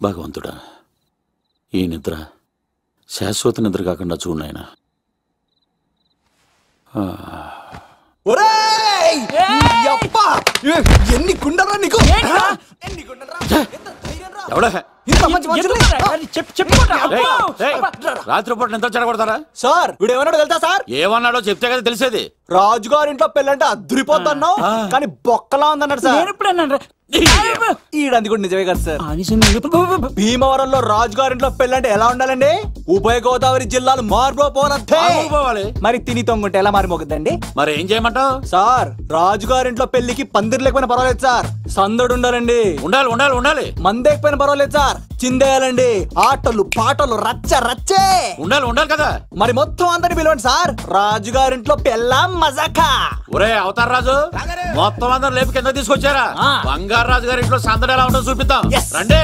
భగవంతుడా, ఈ నిద్ర శాశ్వత నిద్ర కాకుండా చూడు నాయనా. ఎన్ని గుండెలరా నీకు? రాత్రిపూట ఎంత చెడగొడతారా సార్? వీడు ఏమన్నాడు తెలుసా సార్? ఏమన్నాడో చెప్తే కదా తెలిసేది. రాజుగారి ఇంట్లో పెళ్ళంటే అద్దరిపోతున్నావు కానీ బొక్కలా ఉందన్నాడు సార్. ఈడంది కూడా నిజమే కదా సార్. భీమవరంలో రాజుగారింట్లో పెళ్ళంటే ఎలా ఉండాలండి? ఉభయ గోదావరి జిల్లాలు మారిపోవాలి. మరి తిని తొంగుంటే ఎలా మారిపోతుందండి? మరి ఏం చేయమంటావు సార్? రాజుగారింట్లో పెళ్లికి పందిరి లేకపోయినా పర్వాలేదు సార్, సందడు ఉండాలండి. ఉండాలి ఉండాలి ఉండాలి. మందేకపోయినా పర్వాలేదు సార్, చిందేయాలండి. ఆటలు పాటలు రచ్చ రచ్చే ఉండాలి ఉండాలి కదా. మరి మొత్తం అందరిని పిలవండి సార్, రాజుగారింట్లో పెళ్ళాం మజాకా. ఒరే అవతార్ రాజు, మొత్తం అందరు లేపు కింద తీసుకొచ్చారా? బంగారు రాజు గారి ఇంట్లో సందడి ఎలా ఉంటుందో చూపిద్దాం రండి.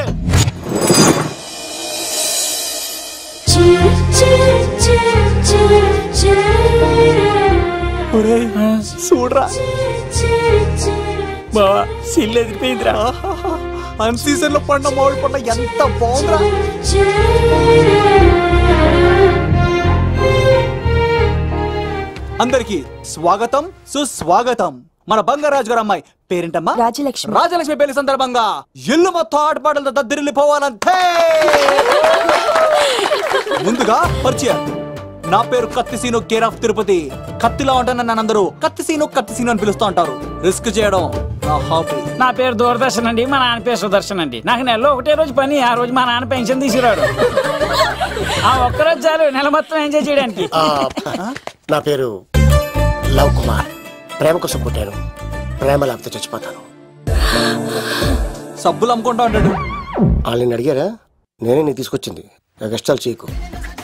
చూడరా బావా, సిల్లు ఎదిరిపోయిందిరా. అన్ సీజన్ లో పడిన మామిడి పంట ఎంత బాగుందిరా. అందరికి స్వాగతం సుస్వాగతం. మన బంగారాజు గారు అమ్మాయి పేరేంటమ్మా? రాజలక్ష్మి. రాజలక్ష్మి పెళ్లి సందర్భంగా ఇల్లు మొత్తం ఆటపాటలతో దద్దరిల్లిపోవాలంటే ముందుగా పరిచయం. నా పేరు కత్తిసీను, కేర్ ఆఫ్ తిరుపతి. కత్తిలా ఉంటాను నన్ను అందరూ కత్తిసీను కత్తిసీను అని పిలుస్తూ ఉంటారు. రిస్క్ చేయడం నా హాబీ. నా పేరు దూరదర్శన్ అండి, మా నాన్న పేరు సుదర్శన్ అండి. నాకు నెలలో ఒకటే రోజు పని, ఆ రోజు మా నాన్న పెన్షన్ తీసుకురాడు. ఆ ఒక్కరోజు చాలు నెల మొత్తం ఎంజాయ్ చేయడానికి. నా పేరు లవ్ కుమార్. ప్రేమ కోసం పుట్టాను, ప్రేమ లేకపోతే చచ్చిపోతాను. సబ్బులు అమ్ముకుంటా ఉంటాడు. వాళ్ళని అడిగారా? నేనే నీ తీసుకొచ్చింది. కష్టాలు చేయకు,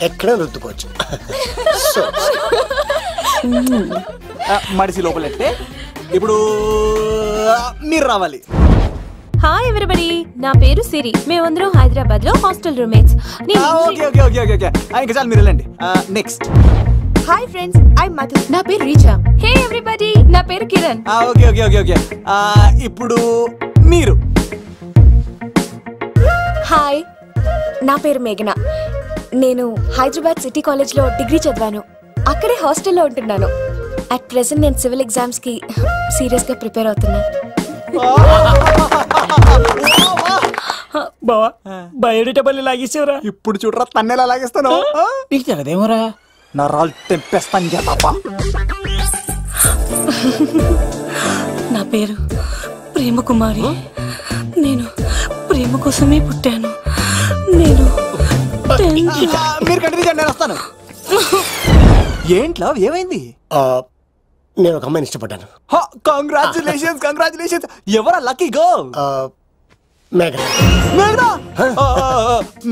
ఎక్కడే రుద్దుకోవచ్చు. మడిసి లోపలెట్టే ఇప్పుడు మీరు రావాలి. హాయ్ ఎవ్రీబడి, నా పేరు సిరి. మేమందరం హైదరాబాద్ లో హాస్టల్ రూమ్మేట్స్. ఇంకా చాలు, మీరు వెళ్ళండి. Next. Hi friends, I Madhu. నా పేరు రీచా. హే ఎవ్రీబడి, నా పేరు Kiran. Okay okay okay okay. ఇప్పుడు మీరు. హాయ్, నా పేరు మేఘన. నేను హైదరాబాద్ సిటీ కాలేజ్ లో డిగ్రీ చదివాను. అక్కడే హాస్టల్లో ఉంటున్నాను. అట్ ప్రెసెంట్ నేను సివిల్ ఎగ్జామ్స్ కి సీరియస్ గా ప్రిపేర్ అవుతున్నాను. బావా, బయోడేటా బల్లి లాగేసేవరా. ఇప్పుడు చూడరా తన్నేలా లాగేస్తాను. నీకు తెలదేమోరా, నా రాళ్ళు తెంపేస్తాను చేత. నా పేరు ప్రేమ కుమారి. నేను ప్రేమ కోసమే పుట్టాను. నేను మీరు కంటిన్యూ చేయండి, నేను వస్తాను. ఏంట్లో ఏమైంది? నేను ఒక అమ్మాయిని ఇష్టపడ్డాను. Congratulations congratulations. ఎవరా లక్కీ గర్ల్? మేఘన.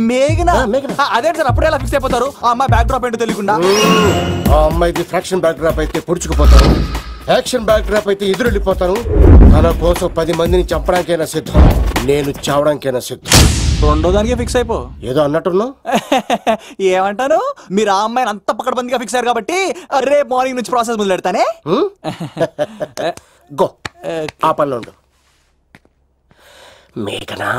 మేఘన మేఘన. అదే సార్, అప్పుడే ఎలా ఫిక్స్ అయిపోతారు? ఆ అమ్మాయి బ్యాక్ డ్రాప్ ఏంటో తెలియకుండా. ఆ అమ్మాయిది ఫ్రాక్షన్ బ్యాక్ డ్రాప్ అయితే పొడుచుకుపోతాను, యాక్షన్ బ్యాక్ డ్రాప్ అయితే ఎదురెళ్ళిపోతాను. తన కోసం 10 మందిని చంపడానికైనా సిద్ధం, నేను చావడానికైనా సిద్ధం. రెండో దానికే ఫిక్స్ అయిపో. ఏదో అన్నట్టున్నావు. ఏమంటాను? మీరు ఆ అమ్మాయిని అంత పకడ్బందీగా ఫిక్స్ అయ్యారు కాబట్టి రేపు మార్నింగ్ నుంచి ప్రాసెస్ మొదలు పెడతానే. గో, ఆ పనిలో ఉండు. మేఘనా,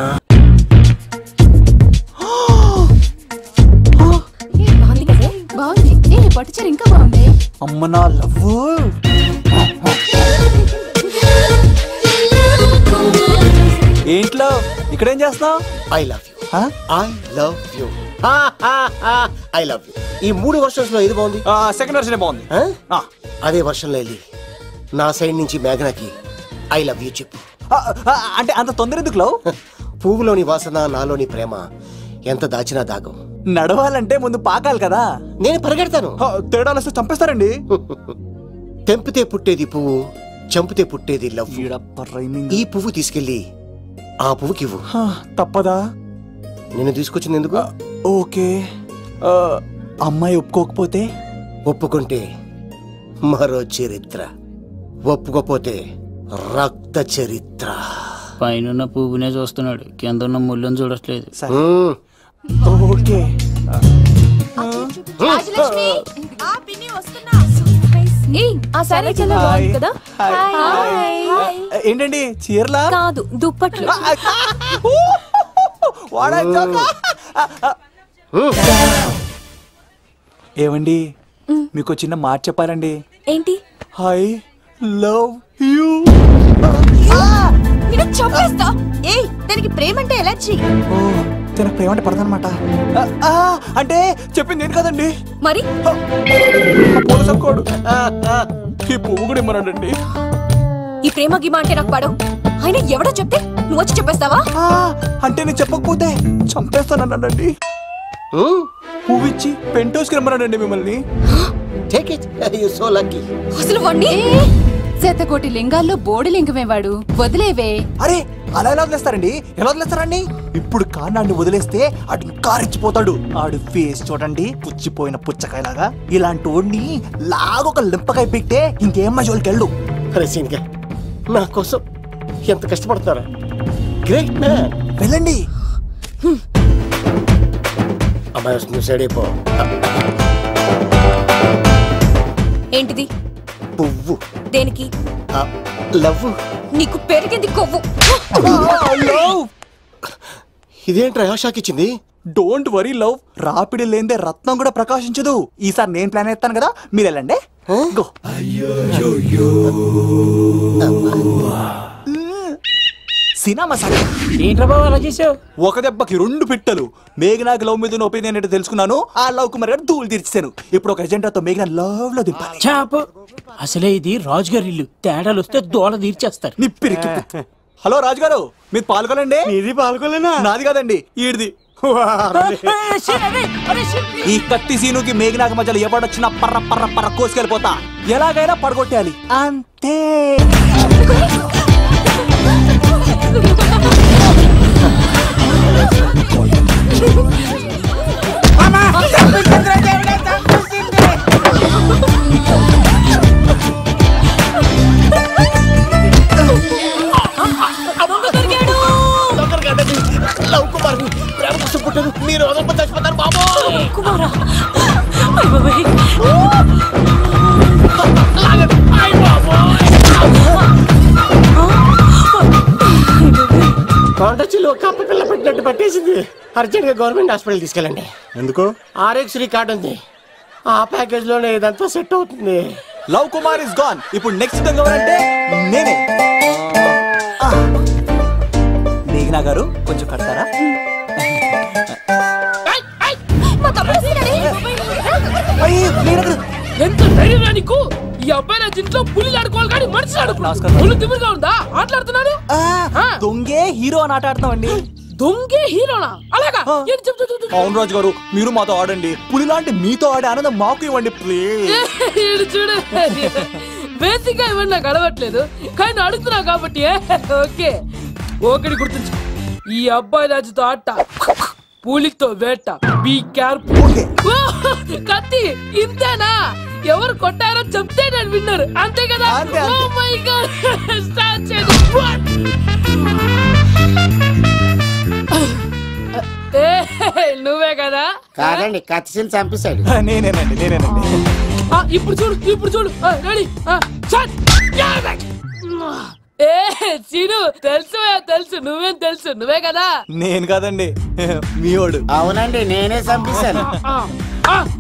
బాగుంది. పట్టుచీర ఇంకా బాగుంది. అమ్మ నా లవ్. ఏంట్లో ఇక్కడేం చేస్తున్నావు? I love you, I love you, I love you. ఈ 3 వర్షన్స్ లో ఏది బాగుంది? సెకండ్ వర్షన్ బాగుంది. అదే వర్షంలో వెళ్ళి నా సైడ్ నుంచి మేఘనాకి ఐ లవ్ యూ చెప్పు. అంటే అంత తొందర ఎందుకు లవ్? పువ్వులోని వాసన, నాలోని ప్రేమ ఎంత దాచినా దాగం. నడవాలంటే ముందు పాకాలి కదా. నేను పరిగెడతాను. తేడాలు వస్తే చంపేస్తారండి. తెంపితే పుట్టేది పువ్వు, చంపితే పుట్టేది లవ్. ఈ పువ్వు తీసుకెళ్ళి ఆ పువ్వుకి ఇవ్వు. తప్పదా? నేను తీసుకొచ్చింది ఎందుకు? ఓకే. అమ్మాయి ఒప్పుకోకపోతే? ఒప్పుకుంటే మరో చరిత్ర, ఒప్పుకోపోతే రక్త చరిత్ర. పైన పువ్వునే చూస్తున్నాడు, కింద ఉన్న ముళ్ళని చూడట్లేదు. ఓకే. ఏంటండి చీరలా? కాదు, దుప్పట్లు. ఏమండి మీకు చిన్న మాట చెప్పారండి. ఏంటి? I love you. చంపేస్తా. ఏయ్, దానికి ప్రేమ అంటే ఎలర్జీ. తనకు ప్రేమ అంటే పడదనమాట. అంటే చెప్పింది ఏంటి కదండి. మరి ఈ పువ్వు కూడా ఇమ్మనండి. ఈ ప్రేమ గిమ అంటే నాకు పడవు. అయినా ఎవడో చెప్తే నువ్వు వచ్చి చెప్పేస్తావా? అంటే నేను చెప్పకపోతే చంపేస్తానండి. పువ్వు ఇచ్చి పెంటోస్కి రమ్మనండి మిమ్మల్ని. అసలు వాణ్ణి శతకోటి లింగాల్లో బోడి లింగమేవాడు. వదిలేవే. అరే అలా ఎలా వదిలేస్తారండి? ఎలా వదిలేస్తారండి? ఇప్పుడు కాన్నాడిని వదిలేస్తే ఆడు ఇంకా రెచ్చిపోతాడు. ఆడు ఫేస్ చూడండి, పుచ్చిపోయిన పుచ్చకాయలాగా. ఇలాంటి వాడిని లాగొక లింపకాయ పెట్టే ఇంకేం మజోలికి వెళ్ళు. నా కోసం ఎంత కష్టపడతారా? Great man. వెళ్ళండి. అమ్మాయి వస్తుంది, సైడ్ అయిపో. ఏంటిది? పువ్వు. దేనికి? లవ్. నీకు పెరిగింది కొవ్వు. ఇదేంట్రా షాక్ ఇచ్చింది? Don't worry love. రాపిడి లేదే రత్నం కూడా ప్రకాశించదు. ఈసారి నేను ప్లాన్ ఎత్తాను కదా, మీరు వెళ్ళండి. గో. సినిమా ఏంట్రా బాబు అలా చేసావు? ఒక దెబ్బకి 2 పిట్టలు. మేఘనాకి లవ్ మీద ఒపీనియన్ ఏంటో తెలుసుకున్నాను. ఆ లవ్ కుమార్ గారు ధూళి తీర్చాను. ఇప్పుడు ఒక ఎజెండాతో మేఘనా లవ్ లో దింపాలి. చాపు. అసలే ఇది రాజుగారి ఇల్లు. తేడాలు వస్తే దోళ తీర్చేస్తారు. నిప్పిరికి. హలో రాజుగారు, మీరు పాల్గొనండి. ఇది పాల్గొలేనా? నాది కాదండి, ఈడిది. ఈ కత్తి సీనుకి మేఘనాకి మధ్యలో ఎవడొచ్చినా పర్ర పర్ర పర్ర కోసుకెళ్ళిపోతా. ఎలాగైనా పడగొట్టాలి అంతే. లవ్ కుమార్ ప్రేమ కోసం పుట్టాను. మీరు చచ్చిపోతారు బాబు. కుమారా, కొండచిలో కప్ప పిల్ల పెట్టినట్టు పట్టేసింది. అర్జెంట్ గా గవర్నమెంట్ హాస్పిటల్ తీసుకెళ్ళండి. ఎందుకు? RX కార్డు ఉంది. ఆ ప్యాకేజ్ లోనే ఇదంతా సెట్ అవుతుంది. Love Kumar is gone. ఇప్పుడు నెక్స్ట్ ఎవరంటే నేనే. మేఘనా గారు కొంచెం కడతారా? ఎంత ధైర్యం నీకు? ఈ అబ్బాయి నా ఇంట్లో పులి ఆడుకోవాలి కానీ మనిషి ఆడుకున్నాడు. పులి తిమ్మిగా ఉందా? ఆటలాడుతున్నాడు. దొంగే హీరో అని ఆట ఆడుతున్నామండి. దొంగే హీరోనా? అలాగా? అవును రాజు గారు, మీరు మాతో ఆడండి. పులి లాంటి మీతో ఆడే ఆనందం మాకు ఇవ్వండి ప్లీజ్. చూడు, బేసిక్ గా ఇవన్నీ నాకు అడవట్లేదు, కానీ అడుగుతున్నా కాబట్టి ఓకే. ఒకటి గుర్తుంచు, ఈ అబ్బాయి రాజుతో ఆట, పులితో వేట. Be careful. కత్తి ఇంతేనా? ఎవరు కొట్టారో చెప్తే నేను విన్నారు, అంతే కదా? ఓ మై గాడ్, స్టార్ట్ చేయండి. నువ్వే కదా? కాదండి, కత్తిని చంపేశాడు. నేనేనండి. ఇప్పుడు చూడు. రెడీ. సీను, తెలుసు నువ్వేం తెలుసు, నువ్వే కదా? నేను కాదండి, మీవాడు. అవునండి, నేనే చంపేశాను.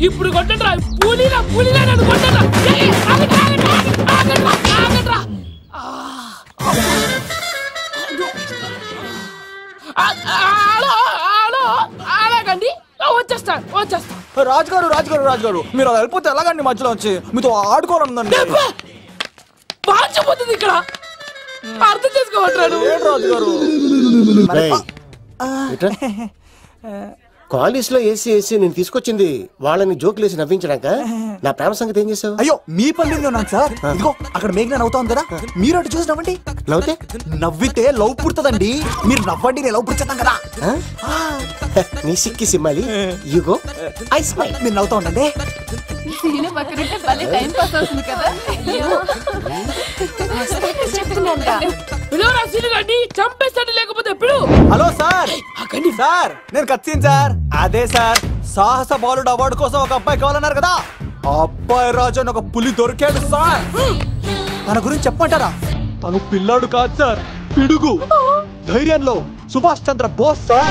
ఇప్పుడు కొట్టండిరా, పులిలా నన్ను కొట్టండిరా. అలాగండి, వచ్చేస్తా. రాజుగారు మీరు వెళ్ళిపోతే ఎలాగండి? మధ్యలో వచ్చి మీతో ఆడుకోవాలండి. పాచిపోతుంది ఇక్కడ, అర్థం చేసుకోవట్రాడు. రాజుగారు కాలేజ్ లో ఏసీ నేను తీసుకొచ్చింది వాళ్ళని జోకులేసి నవ్వించడాక. నా ప్రేమ సంగతి ఏం చేసావు? అయ్యో, మీ పని ఉన్నాను సార్. ఇదిగో అక్కడ మేఘనా నవ్వుతాం కదా, మీరు అటు చూసి నవ్వండి. నవ్వితే లవ్ పుడుతుందండి. మీరు నవ్వండి, నేను లవ్ పుడుతాం కదా. నీ సిక్కి సిమ్మాలి. యుగో ఐ స్మైల్. మీరు నవ్వుతా ఉండండి. చంపేస్తాడు, లేకపోతే ఎప్పుడు? Hello sir. సార్ నేను కత్తిని సార్. అదే సార్, సాహస బాలుడు అవార్డు కోసం ఒక అబ్బాయి కావాలన్నారు కదా. ఆ అబ్బాయి రాజు అని ఒక పులి దొరికాడు సార్. తన గురించి చెప్పమంటారా? తను పిల్లాడు కాదు సార్, పిడుగు. ధైర్యంలో, సుభాష్ చంద్ర బోస్ సార్.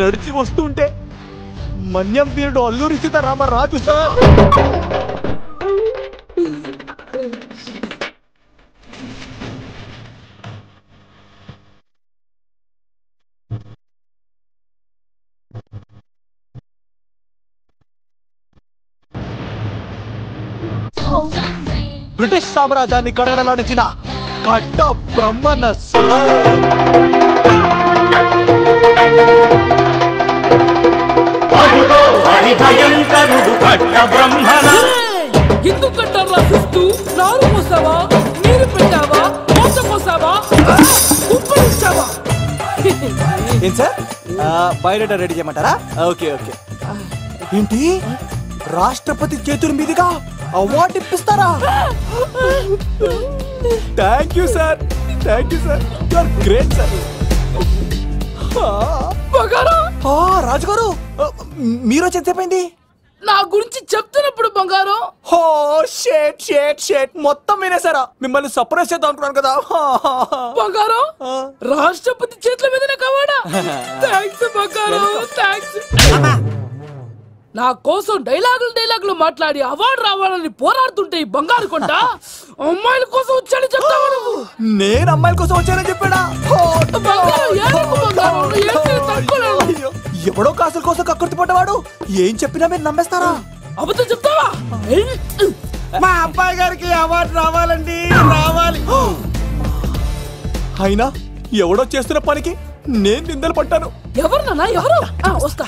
నడిచి వస్తుంటే మన్యం వీరుడు అల్లూరి సీతారామరాజు సార్. బ్రిటిష్ సామ్రాజ్యాన్ని కడగడలాడించిన కట్ట బ్రహ్మన్న ఎందుకంటారు రాసిస్తూ నారు పోసావా, నీరు పెట్టావా, మోస పోసావా, ఉప్పు ఇచ్చావా? ఏం సార్ బయోడేటా రెడీ చేయమంటారా? Okay okay. ఏంటి రాష్ట్రపతి చేతుల మీదుగా అవార్డు ఇప్పిస్తారా? Thank you sir, thank you sir, you are great sir. రాజుగారు మీరు చెప్పండి. నా గురించి చెప్తున్నప్పుడు బంగారం మొత్తం వినేసారా? మిమ్మల్ని సర్ప్రైజ్ చేద్దాం అనుకున్నాను కదా. బంగారం రాష్ట్రపతి చేతుల మీదనే కావాడా? థ్యాంక్స్ బంగారం, థ్యాంక్స్. నా కోసం డైలాగులు మాట్లాడి అవార్డు రావాలని పోరాడుతుంటే ఈ బంగారు కొండ అమ్మాయిల కోసం వచ్చాడని చెప్తావా నువ్వు? నేను అమ్మాయిల కోసం వచ్చానని చెప్పాడా? ఎవడో కాసుల కోసం కక్కుర్తి పడ్డవాడు ఏం చెప్పినా మీరు నమ్మేస్తారా? అబద్ధం చెప్తావా? మా అబ్బాయి గారికి అవార్డు రావాలండి, రావాలి. అయినా ఎవడో చేస్తున్న పనికి నేను నిందలు పట్టాను. ఎవరు నాన్న, ఎవరు? వస్తా.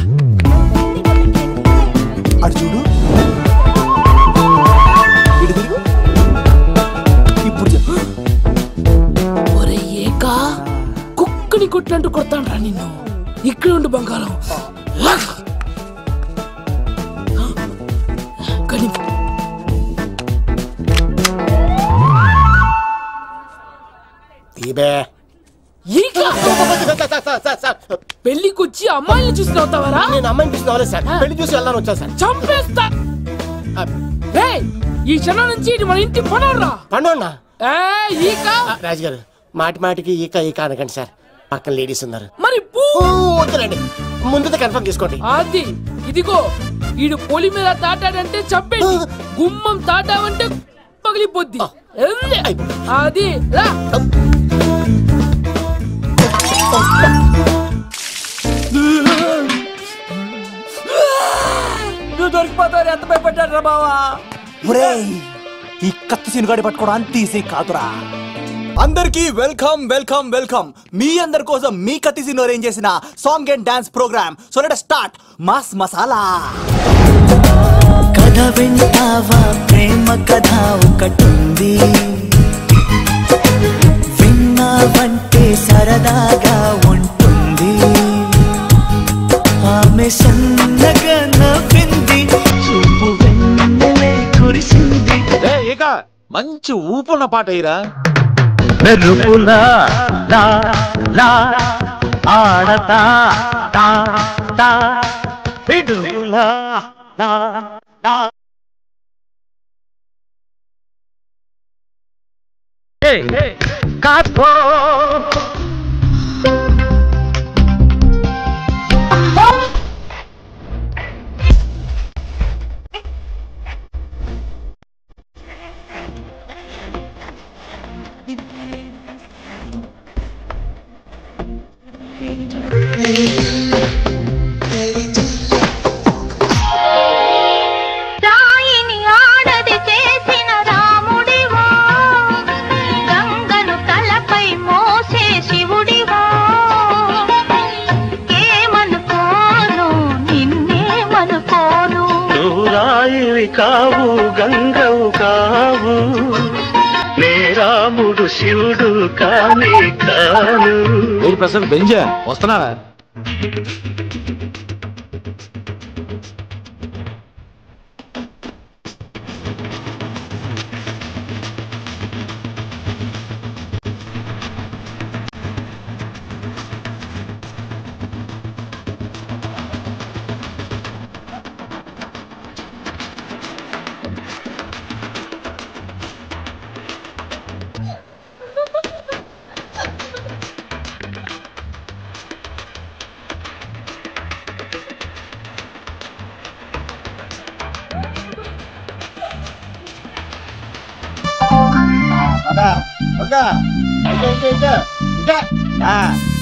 అడు చూడు, ఇప్పుడు చెప్పు. ఒరే ఏకా, కుక్కని కొట్టినట్టు కొడతాను రా నిన్ను. ఇక్కడ ఉండు బంగారం. పెళ్లికొచ్చి అమ్మాయిని చూసి అవుతావరా? నేను అమ్మాయిని చూసి రాలేదు సార్, పెళ్లి చూసి వెళ్ళాలని వచ్చా సార్. చంపేస్తా. ఈ క్షణం నుంచి ఇది మన ఇంటి పనోడ్రా. పండున్నా ఈక రాజుగారు మాటి మాటికి ఈక ఈక అనకండి సార్, పక్కన లేడీస్ ఉన్నారు. మరి వద్దులండి, ముందు కన్ఫర్మ్ చేసుకోండి. అది ఇదిగో, ఈడు పొలి మీద తాటాడంటే చంపేది, గుమ్మం తాటావంటే పగిలిపోద్ది. అది రా. నువ్వు దొరికిపోతావు. ఎంత భయపడ్డాడు రా బావా. ఈ కత్తి సీనుగాడి పట్టుకోవడం అంత ఈజీ కాదురా. అందరికి వెల్కమ్ వెల్కమ్ వెల్కమ్. మీ అందరి కోసం మీ కత్తి సీను అరేంజ్ చేసిన song and dance programme. So let us start mass masala. కథ వింటావా, ప్రేమ కథ ఒకటుంది, విన్నావంటే సరదాగా ఉంటుంది. ఆమె సన్నగా నవ్వింది, చూపు వెన్నెలే కురిసింది. ఇక మంచి ఊపున్న పాట అయ్యిరా. మెరుపులా లా లా ఆడతా తా తా పిడుగులా లా లా. కాస్కో రాయిని ఆడది చేసిన రాముడివా, గంగను తలపై మోసే శివుడివా. ఏమనుకోను నిన్నేమనుకోను. నువ్వు రాయివి కావు, గంగవు కావు, నే రాముడు శివుడు కానే కాను. ప్రసాద్ బెంజా వస్తున్నావా?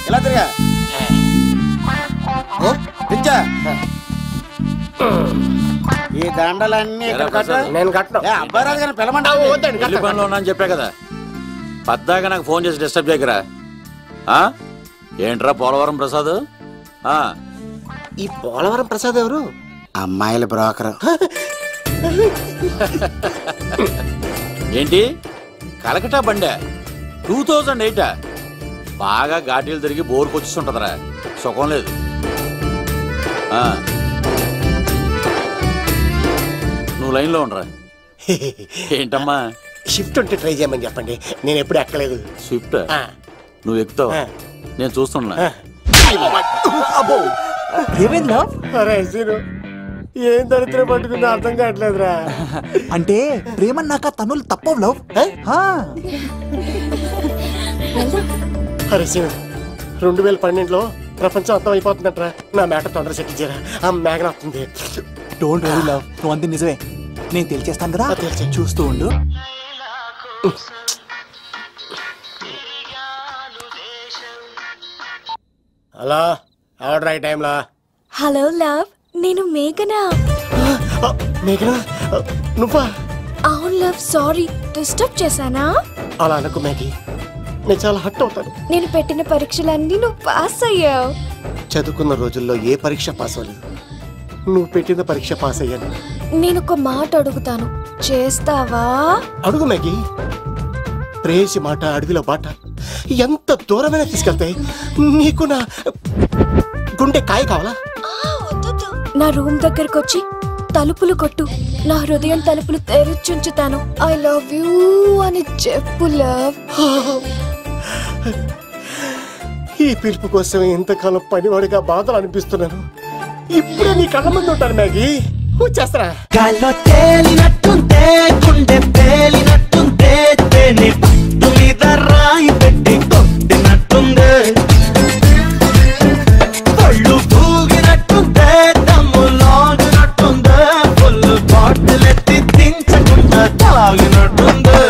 ఇలా తిరిగా ఈ దండలన్నీ నేను కట్టను. అబ్బాయి రాజు గారిని పిలమంటే పనిలో ఉన్నా అని చెప్పా కదా. పద్దాక నాకు ఫోన్ చేసి డిస్టర్బ్ చేయకరా. ఏంట్రా పోలవరం ప్రసాద్? ఈ పోలవరం ప్రసాద్ ఎవరు? అమ్మాయిల బ్రోకర్. ఏంటి కలకటా బండే 2008? బాగా ఘాటీలు తిరిగి బోర్కు వచ్చిస్తుంటదరా, సుఖం లేదు. నువ్వు లైన్లో ఉండరా. ఏంటమ్మా షిఫ్ట్ ఉంటే ట్రై చేయమని చెప్పండి, నేను ఎప్పుడు ఎక్కలేదు. స్విఫ్ట్ నువ్వు ఎక్కుతావు, నేను చూస్తున్నా. ఏం దరిద్రం పట్టుకుందో అర్థం కావట్లేదురా. అంటే ప్రేమన్నాక తనులు తప్పవు లవ్. అరే సీను, 2012లో ప్రపంచం అర్థం అయిపోతుందట్రా. నా మేట తొందర సెట్ చేయరా, ఆ మేఘన వస్తుంది. డోంట్ వరీ లవ్, నువ్వు అంది నిజమే. నేను తెలిచేస్తాను కదా, చూస్తూ ఉండు. హలో, ఆర్డర్ అయ్యే టైంలా. హలో లవ్, నేను మేఘనా. మేఘనా నువ్వా? అవును లవ్, సారీ డిస్టర్బ్ చేశానా? అలా అనుకో మేఘి, నేను చాలా హర్ట్ అవుతాను. నేను పెట్టిన పరీక్షలన్నీ నువ్వు పాస్ అయ్యావు. చదువుకున్న రోజుల్లో ఏ పరీక్ష పాస్ అవ్వలేదు, నువ్వు పెట్టిన పరీక్ష పాస్ అయ్యాను. నేను ఒక మాట అడుగుతాను, చేస్తావా? అడుగు మేఘి. ప్రేయసి మాట అడవిలో బాట ఎంత దూరమైనా తీసుకెళ్తాయి. నీకు నా గుండె కాయ కావాలా? నా రూమ్ దగ్గరకు వచ్చి తలుపులు కొట్టు, నా హృదయం తలుపులు తెరిచుంచుతాను. ఐ లవ్ యూ అని చెప్పు లవ్. ఈ పిలుపు కోసం ఇంతకాలం పనివాడిగా బాధలు అనిపిస్తున్నాను. ఇప్పుడే నీ కళ్ళ ముందు ఉంటాను మ్యాగీ, వచ్చేస్తారా? గాల్లో తేలినట్టుంటే గుండె పేలినట్టుంటే తేనె పట్టు మీద రాయి పెట్టి కొట్టినట్టుందే, పళ్ళు పూగినట్టుంటే దమ్ము లాగినట్టుందే, ఫుల్ బాటిల్ ఎత్తి దించకుండా తాగినట్టుందే.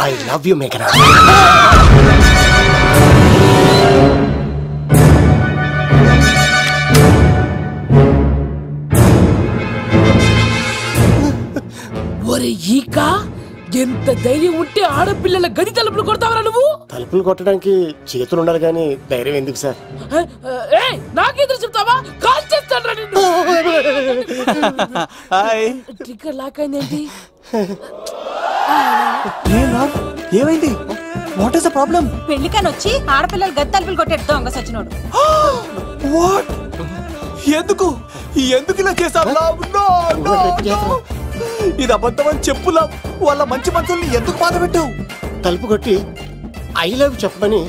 ఐ లవ్ యూ మేఘనా. ఒరే ఈక, ఎంత ధైర్యం ఉంటే ఆడపిల్లల గది తలుపులు కొడతావరా నువ్వు? తలుపులు కొట్టడానికి చేతులు ఉండాలి కానీ ధైర్యం ఎందుకు సార్? నాకెదురు చెప్తావా? కాల్ చేస్తాను నిన్ను. ట్రిగ్గర్ లాక్ అయిందేంటి? ఏమైంది? What is the problem? పెళ్లికని వచ్చి ఆడపిల్లలు గది తలుపులు కొట్టేడు దొంగ సచ్చినోడు. వాట్? ఎందుకు ఎందుకు ఇలా చేశావు? ఇది అబద్ధమని చెప్పు లవ్. వాళ్ళ మంచి మనుషుల్ని ఎందుకు బాధ పెట్టావు? తలుపు కొట్టి ఐ లవ్ చెప్పమని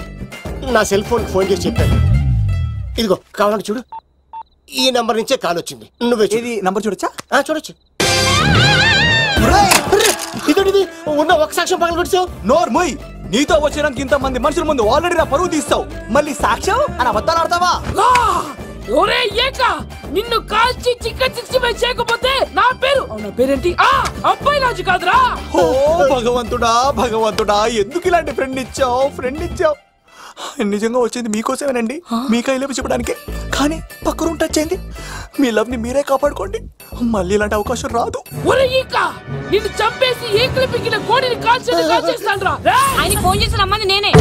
నా సెల్ ఫోన్ ఫోన్ చేసి చెప్పాను. ఇదిగో కావాలంటే చూడు, ఈ నంబర్ నుంచే కాల్ వచ్చింది. నువ్వే ఇది నంబర్ చూడొచ్చా? చూడొచ్చు. ఇదేంటిది, ఉన్న ఒక సాక్ష్యం పగల కొట్టావు. నోర్ మొయ్, నీతో వచ్చినాక ఇంతమంది మనుషుల ముందు ఆల్రెడీ నా పరువు తీస్తావు, మళ్ళీ సాక్ష్యం అని అబద్ధాలు ఆడతావా? ఒరే ఏక, నిన్ను కాల్చి చికెన్ 65 చేయకపోతే నా పేరేంటి? అబ్బాయి రాజు కాదురా. ఓ భగవంతుడా భగవంతుడా, ఎందుకు ఇలాంటి ఫ్రెండ్ ఇచ్చావు? నిజంగా వచ్చింది మీకోసమేనండి, మీకు ఐ లవ్ చెప్పడానికే. కానీ పక్క రూమ్ టచ్ అయింది. మీ లవ్ ని మీరే కాపాడుకోండి, మళ్ళీ ఇలాంటి అవకాశం రాదు. ఒరే ఈక, నిన్ను చంపేసి ఏకలు పిగిన కోడిని కాల్చేస్తాను రా. ఆయన ఫోన్ చేసి రమ్మని నేనే.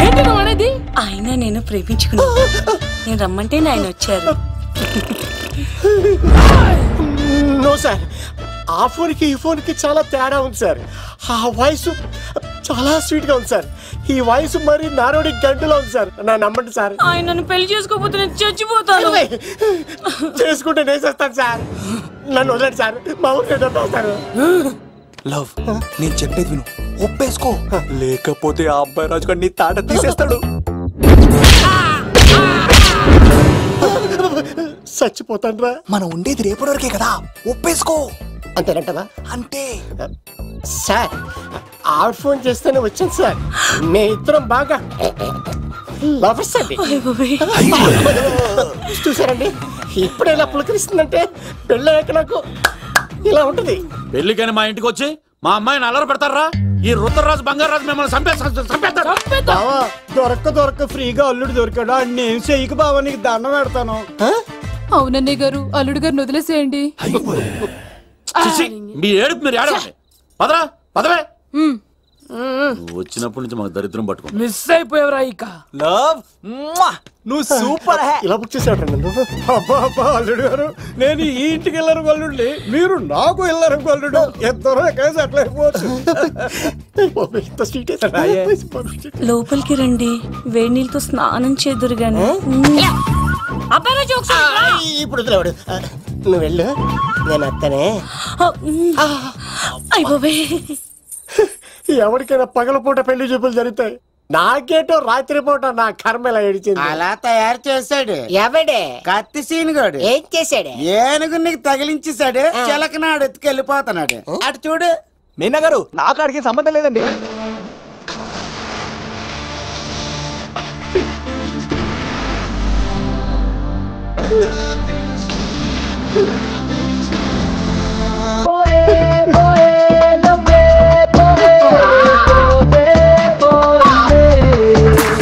ఏంటి నువ్వు అనేది? ఆయన నేను ప్రేమించుకున్నా, నేను రమ్మంటే ఆయన వచ్చారు. నో సార్, ఆ ఫోన్కి ఈ ఫోన్కి చాలా తేడా ఉంది సార్. ఆ వాయిస్ చాలా స్వీట్ గా ఉంది సార్, ఈ వాయిస్ మరి నారోడి గంటలో ఉంది సార్. నా నమ్మండి సార్. ఆయన నన్ను పెళ్లి చేసుకోకపోతే నేను చచ్చిపోతాను. చేసుకుంటే నేను చేస్తాను సార్, నన్ను వదలండి సార్, మా ఊరికి వస్తారు. లవ్, నేను చెప్పేది విను, ఒప్పేసుకో, లేకపోతే ఆ అబ్బాయి రాజు గారు నీ తాట తీసేస్తాడు. చచ్చిపోతాను రా. మనం ఉండేది రేపటి వరకే కదా, ఒప్పేసుకో. అంతేనంటవా? అంతే సార్. ఆవిడ ఫోన్ చేస్తేనే వచ్చాను సార్, మే ఇద్దరం బాగా లవర్స్ అండి. చూసారండి, ఇప్పుడు ఇలా పులకరిస్తుందంటే పెళ్ళయ్యాక నాకు ఇలా ఉంటుంది. పెళ్లికని మా ఇంటికి వచ్చి మా అమ్మాయిని అల్లరి పెడతారా? ఈ రుద్రరాజు బంగారాజు మిమ్మల్ని చంపేస్తారు. దొరక్క ఫ్రీగా అల్లుడు దొరికాడు. నేను చెయ్యికి బావా నీకు దండం పెడతాను. అవునన్నయ్య గారు, అల్లుడు గారిని వదిలేసేయండి. మీ ఏడుపు మీరు ఏడవండి. పదరా పదవే. వచ్చినప్పటి నుంచి మాకు దరిద్రం పట్టుకో. మిస్ అయిపోయావురా ఇక. లవ్ నువ్వు సూపర్. ఇలా బుక్ చేసాడు. అబ్బా అల్లుడు గారు, నేను ఈ ఇంటికి వెళ్ళరు గల్లుండి, మీరు నాకు వెళ్ళరు గల్లుడు. ఎంతరో కలిసి అట్లా అయిపోవచ్చు. లోపలికి రండి, వేడి నీళ్ళతో స్నానం చేదురు గాని. ఇప్పుడు నువ్వు వెళ్ళు, నేను అత్తనే. అయిపోవే. ఎవరికైనా పగలపూట పెళ్లి చూపులు జరుగుతాయి. నాకేటో రాత్రి పూట నా కర్మ ఎలా ఏడిచింది. అలా తయారు చేశాడు ఎవడే? కత్తి సీనుగాడు. ఏం చేశాడు? ఏనుగు నీకు తగిలించేశాడు. చిలకనాడు ఎత్తుకెళ్ళిపోతున్నాడు. అటు చూడు. మీనా గారు, నాకు అడిగే సంబంధం లేదండి.